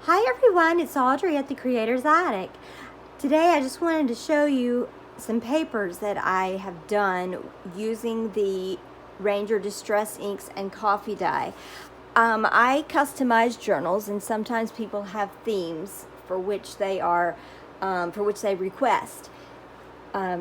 Hi everyone, it's Audrey at the Creator's Attic. Today I just wanted to show you some papers that I have done using the Ranger Distress Inks and coffee dye. I customize journals, and sometimes people have themes for which they request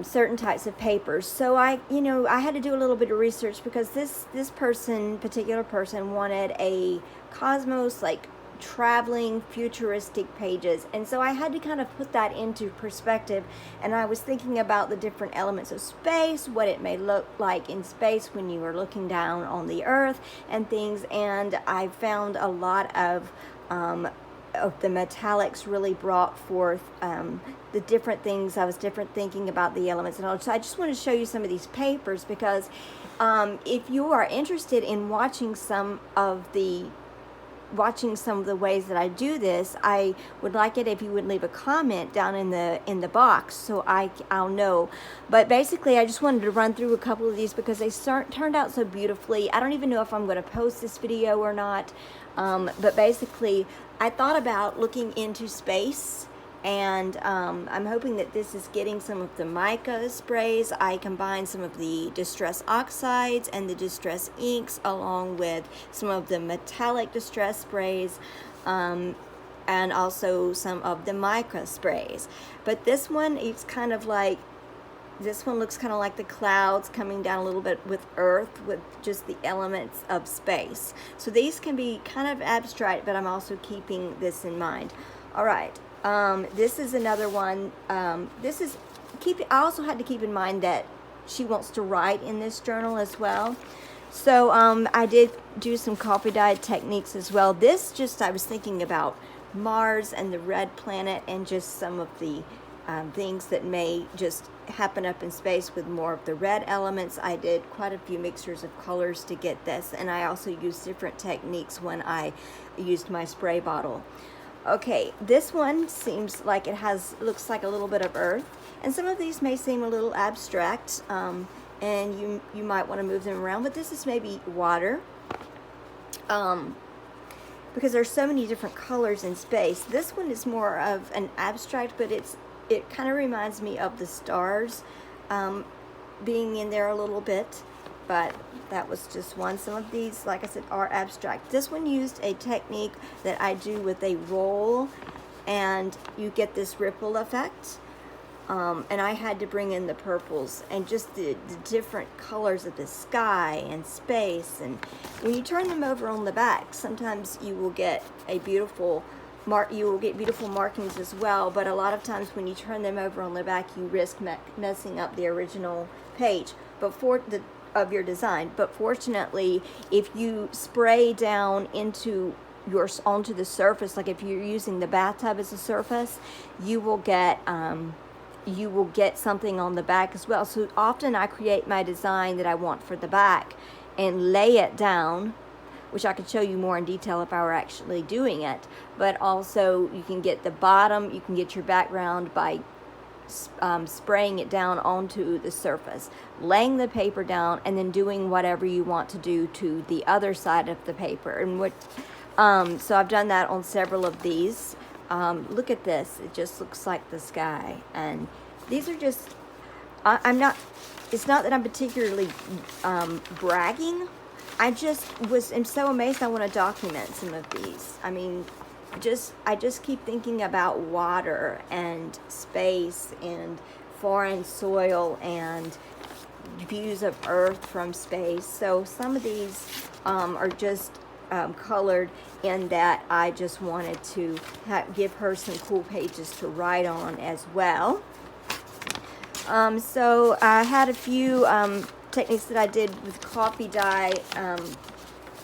certain types of papers. So I had to do a little bit of research because this particular person wanted a Cosmos, like, traveling futuristic pages, and so I had to kind of put that into perspective, and I was thinking about the different elements of space, what it may look like in space when you are looking down on the earth and things, and I found a lot of the metallics really brought forth the different things. I was thinking about the elements and all. So I just want to show you some of these papers because if you are interested in watching some of the ways that I do this, I would like it if you would leave a comment down in the box so I'll know. But basically, I just wanted to run through a couple of these because they turned out so beautifully. I don't even know if I'm going to post this video or not, but basically I thought about looking into space, and I'm hoping that this is getting some of the Mica sprays. I combined some of the Distress Oxides and the Distress Inks along with some of the metallic Distress sprays, and also some of the Mica sprays. But this one, it's kind of like, this one looks kind of like the clouds coming down a little bit with Earth, with just the elements of space. So these can be kind of abstract, but I'm also keeping this in mind. All right. This is another one. I also had to keep in mind that she wants to write in this journal as well. So I did do some coffee dye techniques as well. I was thinking about Mars and the red planet and just some of the things that may just happen up in space with more of the red elements. I did quite a few mixtures of colors to get this, and I also used different techniques when I used my spray bottle. Okay, this one seems like looks like a little bit of Earth, and some of these may seem a little abstract, and you might want to move them around, but this is maybe water, because there's so many different colors in space. This one is more of an abstract, but it kind of reminds me of the stars being in there a little bit, but that was just one. Some of these, like I said, are abstract. This one used a technique that I do with a roll, and you get this ripple effect. And I had to bring in the purples and just the different colors of the sky and space. And when you turn them over on the back, sometimes you will get a beautiful beautiful markings as well, but a lot of times when you turn them over on the back, you risk messing up the original page of your design. But fortunately, if you spray down onto the surface, like if you're using the bathtub as a surface, you will get something on the back as well. So often I create my design that I want for the back and lay it down, which I could show you more in detail if I were actually doing it. But also you can get the bottom, you can get your background by spraying it down onto the surface, laying the paper down, and then doing whatever you want to do to the other side of the paper. And so I've done that on several of these. Look at this, it just looks like the sky. And these are just, it's not that I'm particularly bragging. I'm so amazed. I want to document some of these. I mean, I just keep thinking about water and space and foreign soil and views of Earth from space. So some of these are just colored in that I just wanted to give her some cool pages to write on as well. So I had a few techniques that I did with coffee dye.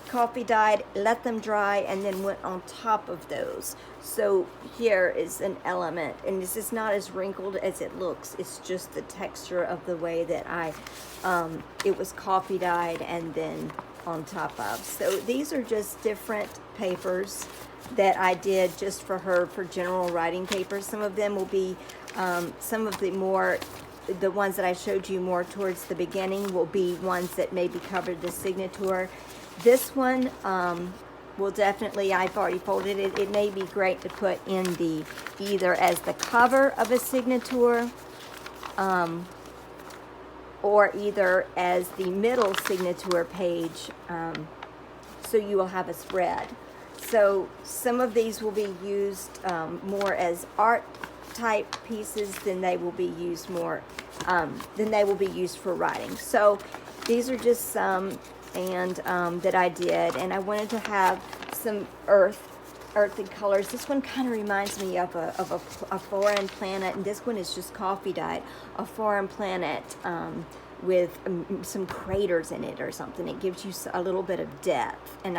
Coffee dyed, let them dry, and then went on top of those. So here is an element, and this is not as wrinkled as it looks. It's just the texture of the way that it was coffee dyed and then on top of. So these are just different papers that I did just for her, for general writing papers. Some of them will be, some of the ones that I showed you more towards the beginning will be ones that maybe covered the signature. This one will definitely, I've already folded it. It may be great to put in the, either as the cover of a signature, or either as the middle signature page, so you will have a spread. So some of these will be used more as art type pieces than they will be used more, than they will be used for writing. So these are just some that I did, and I wanted to have some earthy colors. This one kind of reminds me of a foreign planet, and this one is just coffee dyed, a foreign planet with some craters in it or something. It gives you a little bit of depth, and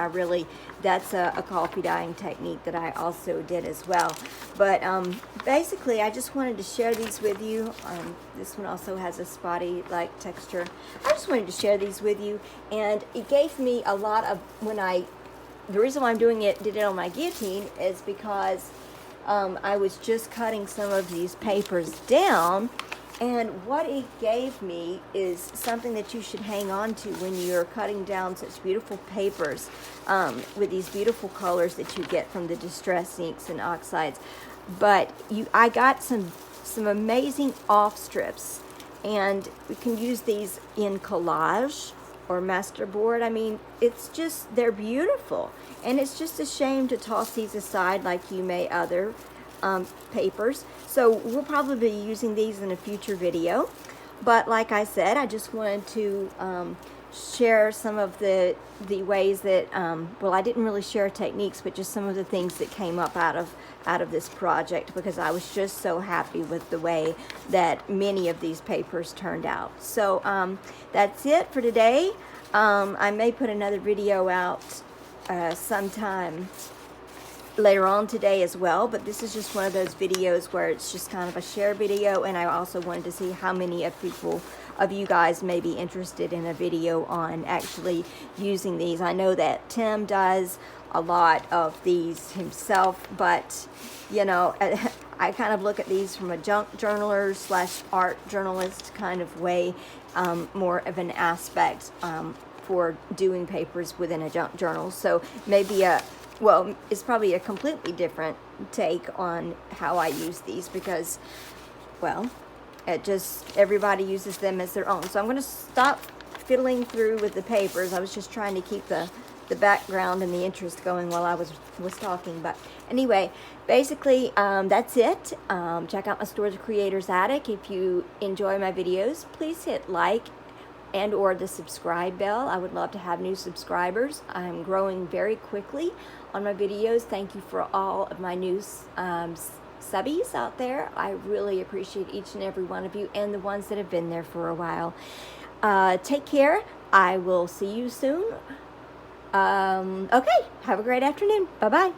that's a coffee dyeing technique that I also did as well. But basically, I just wanted to share these with you. This one also has a spotty like texture. I just wanted to share these with you, and it gave me a lot of, the reason why I'm did it on my guillotine is because I was just cutting some of these papers down, and what it gave me is something that you should hang on to when you're cutting down such beautiful papers with these beautiful colors that you get from the distress inks and oxides. But I got some amazing off strips, and we can use these in collage or masterboard. I mean, they're beautiful, and it's just a shame to toss these aside like you may other papers. So we'll probably be using these in a future video, but like I said, I just wanted to share some of the ways that well, I didn't really share techniques, but just some of the things that came up out of this project, because I was just so happy with the way that many of these papers turned out. So that's it for today. I may put another video out sometime later on today as well, but this is just one of those videos where it's just kind of a share video, and I also wanted to see how many of you guys may be interested in a video on actually using these. I know that Tim does a lot of these himself, but you know, I kind of look at these from a junk journaler / art journalist kind of way, more of an aspect for doing papers within a junk journal. So maybe it's probably a completely different take on how I use these, because, well, everybody uses them as their own. So I'm going to stop fiddling through with the papers. I was just trying to keep the background and the interest going while I was talking. But anyway, basically, that's it. Check out my store, The Creator's Attic. If you enjoy my videos, please hit like and or the subscribe bell. I would love to have new subscribers. I'm growing very quickly on my videos. Thank you for all of my new subbies out there. I really appreciate each and every one of you, and the ones that have been there for a while. Take care. I will see you soon. Okay, have a great afternoon. Bye-bye.